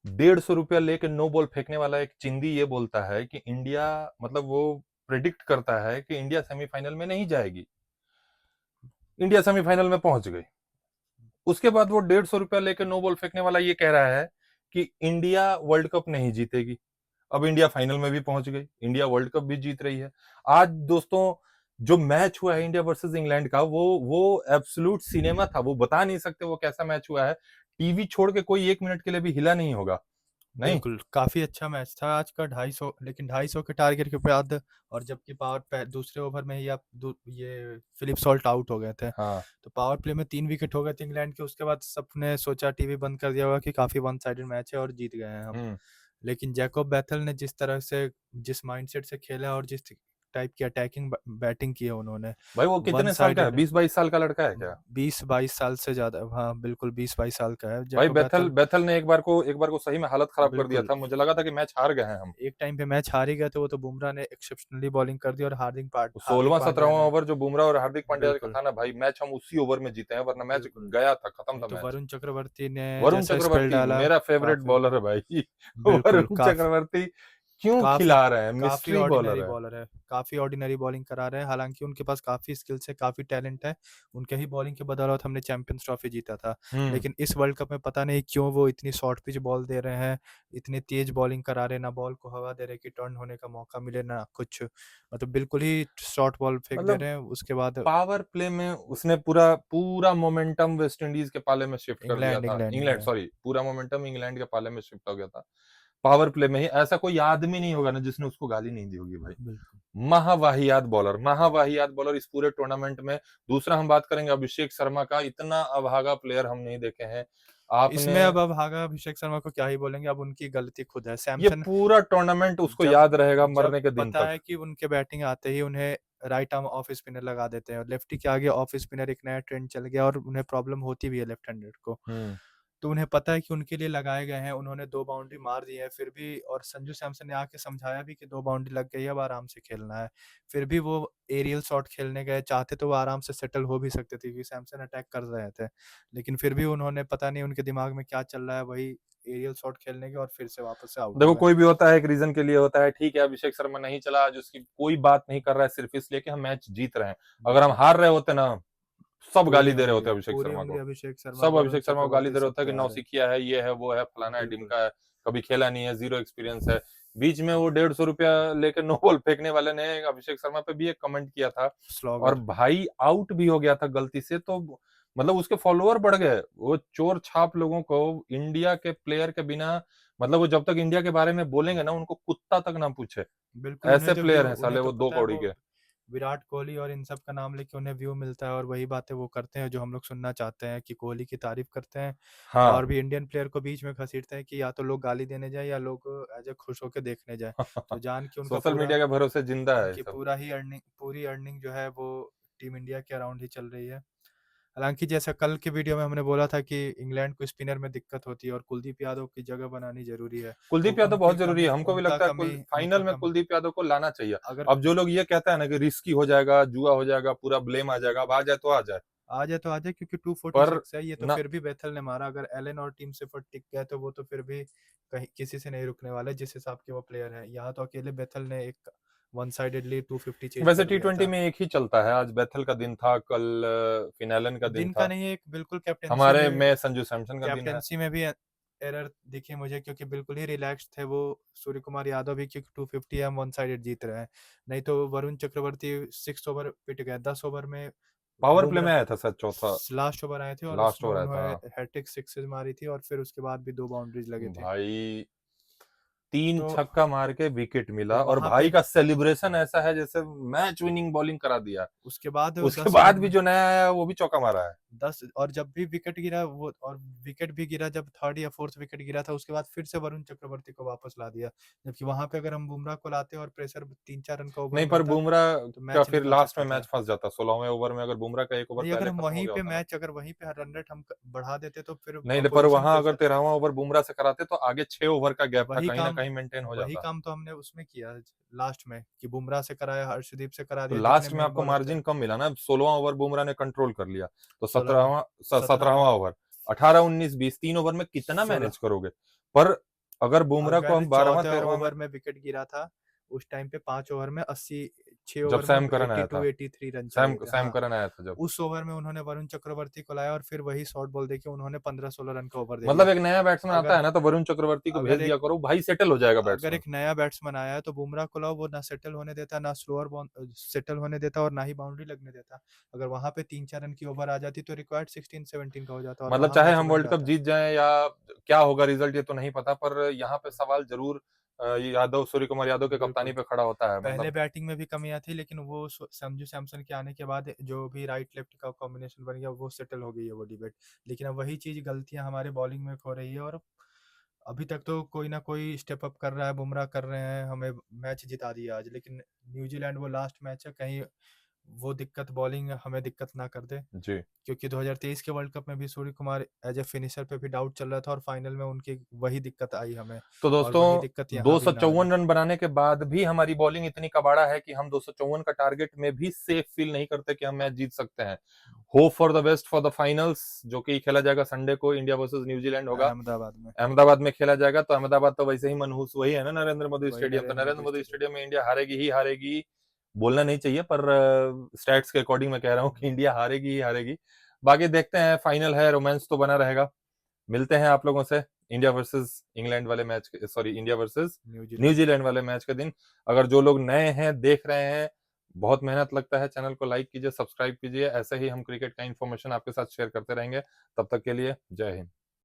₹150 लेके no ball फेंकने वाला एक चिंदी ये बोलता है कि इंडिया, मतलब वो प्रिडिक्ट करता है कि इंडिया सेमीफाइनल में नहीं जाएगी। इंडिया सेमीफाइनल में पहुंच गई। उसके बाद वो ₹150 लेके नो बॉल फेंकने वाला ये कह रहा है कि इंडिया वर्ल्ड कप नहीं जीतेगी। अब इंडिया फाइनल में भी पहुंच गई, इंडिया वर्ल्ड कप भी जीत रही है। आज दोस्तों जो मैच हुआ है इंडिया वर्सेस इंग्लैंड का, वो एब्सोल्यूट सिनेमा था। वो बता नहीं सकते वो कैसा मैच हुआ है। टीवी छोड़ के कोई 1 मिनट के लिए भी हिला नहीं होगा। नहीं। बिल्कुल, काफ़ी अच्छा मैच था आज का 250, लेकिन 250 के टारगेट के बाद और जबकि दूसरे ओवर में ही आप ये फिलिप सॉल्ट आउट हो गए थे। हाँ। तो पावर प्ले में 3 विकेट हो गए थे इंग्लैंड के। उसके बाद सबने सोचा, टीवी बंद कर दिया होगा कि काफ़ी वन साइडेड मैच है और जीत गए हैं हम। हम्म। लेकिन जैकोब बैथल ने जिस तरह से, जिस माइंडसेट से खेला और जिस टाइप की अटैकिंग बैटिंग की है उन्होंने, भाई वो वन कितने साल का है? साइडेड 20-22 साल का लड़का है क्या? 20-22 साल से ज़्यादा, हाँ बिल्कुल 20-22 साल का है भाई जैकोब बैथल बैथल। बैथल ने एक बार को सही में हालत खराब कर दिया बिल्कुल, था। मुझे लगा था कि मैच हार गए हैं हम। एक टाइम पे मैच हार ही गए थे वो तो। बुमराह ने एक्सेप्शनली बॉलिंग कर दी और हार्दिक सोलहवां पांड्या 17वां ने। ओवर जो बुमराह और हार्दिक पांड्या का बिल्कुल, था ना भाई, मैच हम उसी ओवर में जीते हैं, वरना मैच बिल्कुल। गया था, खत्म नहीं था तो मैच। वरुण चक्रवर्ती ने वरुण जैसा स्पेल चक्रवर्ती डाला, मेरा फेवरेट काफ़ी बॉलर है भाई। बिल्कुल, वरुण चक्रवर्ती क्यों काफ़ी खिला रहे हैं, काफ़ी मिस्ट्री ऑर्डिनरी बॉलर है। बॉलर है, काफ़ी ऑर्डिनरी बॉलिंग करा रहे हैं। हालाँकि उनके पास काफ़ी स्किल्स है, काफ़ी टैलेंट है। उनके ही बॉलिंग की बदौलत हमने चैंपियंस ट्रॉफी जीता था। हम्म। लेकिन इस वर्ल्ड कप में पता नहीं क्यों वो इतनी शॉर्ट पिच बॉल दे रहे हैं, इतनी तेज़ बॉलिंग करा रहे हैं, ना बॉल को हवा दे रहे कि टर्न होने का मौका मिले, ना कुछ। मतलब बिल्कुल ही शॉर्ट बॉल फेंक दे मतलब रहे हैं। उसके बाद पावर प्ले में उसने पूरा पूरा मोमेंटम वेस्ट इंडीज के पाले में शिफ्ट कर दिया इंग्लैंड था। इंग्लैंड इंग्लैंड, इंग्लैंड सॉरी, पूरा मोमेंटम इंग्लैंड के पाले में शिफ्ट हो गया था। पावर प्ले में ही ऐसा कोई आदमी नहीं होगा ना जिसने उसको गाली नहीं दी होगी भाई। बिल्कुल। महावाहियात बॉलर, महावाहियात बॉलर इस पूरे टूर्नामेंट में। दूसरा हम बात करेंगे अभिषेक शर्मा का, इतना अभागा प्लेयर हम नहीं देखे हैं। आपने इसमें अब हागा अभिषेक शर्मा को क्या ही बोलेंगे, अब उनकी गलती खुद है। ये सैमसन पूरा टूर्नामेंट उसको जब याद रहेगा जब मरने के दिन पता है तक। कि उनके बैटिंग आते ही उन्हें राइट आर्म ऑफ स्पिनर लगा देते हैं, और लेफ्टी के आगे ऑफ स्पिनर एक नया ट्रेंड चल गया और उन्हें प्रॉब्लम होती भी है लेफ्ट हैंडेड को। हम्म। तो उन्हें पता है कि उनके लिए लगाए गए हैं, उन्होंने 2 बाउंड्री मार दी है फिर भी, और संजू सैमसन ने आके समझाया भी कि 2 बाउंड्री लग गई है, अब आराम से खेलना है। फिर भी वो एरियल शॉट खेलने गए, चाहते तो वो आराम से सेटल हो भी सकते थे क्योंकि सैमसन अटैक कर रहे थे। लेकिन फिर भी उन्होंने, पता नहीं उनके दिमाग में क्या चल रहा है, वही एरियल शॉट खेलने के और फिर से वापस से आउट हो देखो गए। कोई भी होता है एक रीजन के लिए होता है, ठीक है। अभिषेक शर्मा नहीं चला आज, उसकी कोई बात नहीं कर रहा है, सिर्फ इसलिए कि हम मैच जीत रहे हैं। अगर हम बिल्कुल। हार रहे होते ना, सब गाली दे रहे होते अभिषेक पूरी शर्मा उंगली को। अभिषेक शर्मा, सब वरुण अभिषेक शर्मा को गाली चक्रवर्ती दे रहे सब होता है कि पे आ रहे हैं। नौसिखिया है, ये है, वो है, फलाना है, बिल्कुल, ढिमका है, कभी खेला नहीं है, जीरो एक्सपीरियंस है। बीच में वो ₹150 लेके नो बॉल फेंकने वाले ने अभिषेक शर्मा पे भी एक कमेंट किया था, और स्लॉगर। भाई आउट भी हो गया था गलती से, तो मतलब उसके फॉलोअर बढ़ गए। वो चोर छाप लोगों को इंडिया के प्लेयर के बिना, मतलब वो जब तक इंडिया के बारे में बोलेंगे ना, उनको कुत्ता तक ना पूछे। बिल्कुल, ऐसे प्लेयर हैं उन्हें साले तो वो, दो पता है कौड़ी वो के। विराट कोहली और इन सब का नाम लेके उन्हें व्यू मिलता है और वही बातें वो करते हैं जो हम लोग सुनना चाहते हैं, कि कोहली की तारीफ करते हैं हाँ। और भी इंडियन प्लेयर को बीच में घसीटते हैं कि या तो लोग गाली देने जाए या लोग एज ए खुश होकर देखने जाए। तो जान के उनका सोशल पूरा मीडिया के भरोसे जिंदा है ये उनकी सब। पूरी अर्निंग जो है वो टीम इंडिया के अराउंड ही चल रही है। हालांकि जैसा कल के वीडियो में हमने बोला था कि इंग्लैंड को स्पिनर में दिक्कत होती है और कुलदीप यादव की जगह बनानी जरूरी है। तो कुलदीप यादव बहुत जरूरी है, हमको भी उनका लगता है कमी फाइनल उनका में कम कुलदीप यादव को लाना चाहिए। अगर अब जो लोग ये कहते हैं ना कि रिस्की हो जाएगा, जुआ हो जाएगा, पूरा ब्लेम आ जाएगा, अब आ जाए तो आ जाए। आ जाए तो आ जाए, क्योंकि पर 246 है ये, तो ना, फिर भी बेथल ने मारा। अगर एलन और टीम से फट टिक गए तो वो तो फिर भी कहीं किसी से नहीं रुकने वाले जिस हिसाब के वो प्लेयर हैं। यहाँ तो अकेले बेथल ने एक वन साइडेडली 250 चेज वैसे कर टी दिया ट्वेंटी था। में एक ही चलता है। आज बैथल का दिन था, कल फिनैलन का दिन दिन का था। नहीं, एक बिल्कुल हमारे में संजू सैमसन का दिन है। कैप्टेंसी में भी एरर दिखी मुझे, क्योंकि बिल्कुल ही रिलैक्स थे वो सूर्य कुमार यादव भी, क्योंकि 250 है, हम वन साइडेड जीत रहे हैं। नहीं तो वरुण चक्रवर्ती 6 ओवर पिट गए, 10 ओवर में पावर प्ले में बुमराह आया था सर, चौथा लास्ट ओवर आए थे और लास्ट उसमें ओवर आया था, उन्होंने हाँ। हैट्रिक सिक्सेस मारी थी और फिर उसके बाद भी 2 बाउंड्रीज लगी थी। भाई 3 तो छक्का मार के विकेट तो मिला, और वहां भाई पे का सेलिब्रेशन ऐसा है जैसे मैच विनिंग बॉलिंग करा दिया। उसके बाद उसके 10 ओवर बाद भी में जो नया आया वो भी चौका मारा है। 10, और जब भी विकेट गिरा वो, और विकेट भी गिरा जब थर्ड या फोर्थ विकेट गिरा था, उसके बाद फिर से वरुण चक्रवर्ती को वापस ला दिया। जबकि वहां पे अगर हम बुमराह को लाते और प्रेशर 3-4 रन का ओवर नहीं, पर मिलता बुमराह तो का मैच फिर निकल लास्ट में सकता मैच था। फंस जाता। 16वें ओवर में अगर बुमराह का एक ओवर नहीं, पहले खत्म हो गया होता ना। अगर वहीं पे रन रेट हम बढ़ा देते तो फिर नहीं, पर अपोजिशन वहां अगर प्रेशर, 13वां ओवर बुमराह से कराते तो आगे 6 ओवर का गैप था, वही कहीं ना काम कहीं मेंटेन हो वही जाता। काम तो हमने उसमें किया लास्ट में, कि बुमराह से कराया, हर्षदीप से करा तो दिया, जितने लास्ट में मेन आपको बॉलर थे। मार्जिन कम मिला ना। 16वां ओवर बुमराह ने कंट्रोल कर लिया, तो 16 17वां 17 17वां ओवर 18 19 20 3 ओवर में कितना 16 मैनेज करोगे। पर अगर बुमराह को अगर हम 12वां 14 13वां में, ओवर में विकेट गिरा था, उस टाइम पे 5 ओवर में 80, 6 जब ओवर में सैम करन आया था, 82-83 रन सैम चाहिए थे। सैम हाँ, करन आया था जब, उस ओवर में उन्होंने वरुण चक्रवर्ती को लाया और फिर वही शॉर्ट बॉल देके उन्होंने 15-16 रन का ओवर दे मतलब दिया। एक नया बैट्समैन आता अगर है ना तो वरुण चक्रवर्ती को भेज अगर दिया एक करो, भाई सेटल हो जाएगा अगर बैट्समैन। एक नया बैट्समैन आया है तो बुमराह को लाओ, वो ना सेटल होने देता, ना स्लोअर बॉल सेटल होने देता और ना ही बाउंड्री लगने देता। अगर वहां पे 3-4 रन की ओवर आ जाती तो रिक्वायर्ड 16-17 का हो जाता और मतलब वहां चाहे मैच हम बन वर्ल्ड कप जाता। जीत जाएं या क्या होगा रिजल्ट ये तो नहीं पता, पर यहाँ पे सवाल जरूर ये यादव, सूर्य कुमार यादव के कप्तानी बिल्कुल। पे खड़ा होता है। पहले मतलब बैटिंग में भी कमियां थी, लेकिन वो संजू सैमसन के आने के बाद जो भी राइट लेफ्ट का कॉम्बिनेशन बन गया वो सेटल हो गई है वो डिबेट। लेकिन अब वही चीज गलतियां हमारे बॉलिंग में हो रही है और अभी तक तो कोई ना कोई स्टेप अप कर रहा है, बुमराह कर रहे हैं, हमें मैच जिता दिया आज। लेकिन न्यूजीलैंड वो लास्ट मैच है, कहीं वो दिक्कत बॉलिंग हमें दिक्कत ना कर दे। जी, क्योंकि 2023 के वर्ल्ड कप में भी Surya Kumar as a finisher पे भी डाउट चल रहा था और फाइनल में उनकी वही दिक्कत आई हमें, तो और वही दोस्तों दिक्कत यहाँ भी ना आए। 254 रन बनाने के बाद भी हमारी बॉलिंग इतनी कबाड़ा है कि हम 254 का टारगेट में भी सेफ फील नहीं करते कि हम मैच जीत सकते हैं। Hope for the best for the finals, जो कि खेला जाएगा संडे को, इंडिया वर्सेस न्यूजीलैंड होगा, अहमदाबाद में। अहमदाबाद में खेला जाएगा। तो अहमदाबाद तो वैसे ही मनहूस वही है ना, नरेंद्र मोदी वही स्टेडियम। तो नरेंद्र नरेंद्र मोदी मोदी स्टेडियम। स्टेडियम में इंडिया हारेगी ही हारेगी, बोलना नहीं चाहिए पर स्टैट्स के अकॉर्डिंग मैं कह रहा हूँ कि इंडिया हारेगी ही हारेगी। बाकी देखते हैं, फाइनल है, रोमांस तो बना रहेगा। मिलते हैं आप लोगों से इंडिया वर्सेस इंग्लैंड वाले match, sorry India versus New Zealand. New Zealand वाले मैच के दिन। अगर जो लोग नए हैं, देख रहे हैं, बहुत मेहनत लगता है, चैनल को लाइक कीजिए, सब्सक्राइब कीजिए। ऐसे ही हम क्रिकेट का इन्फॉर्मेशन आपके साथ शेयर करते रहेंगे। तब तक के लिए जय हिंद।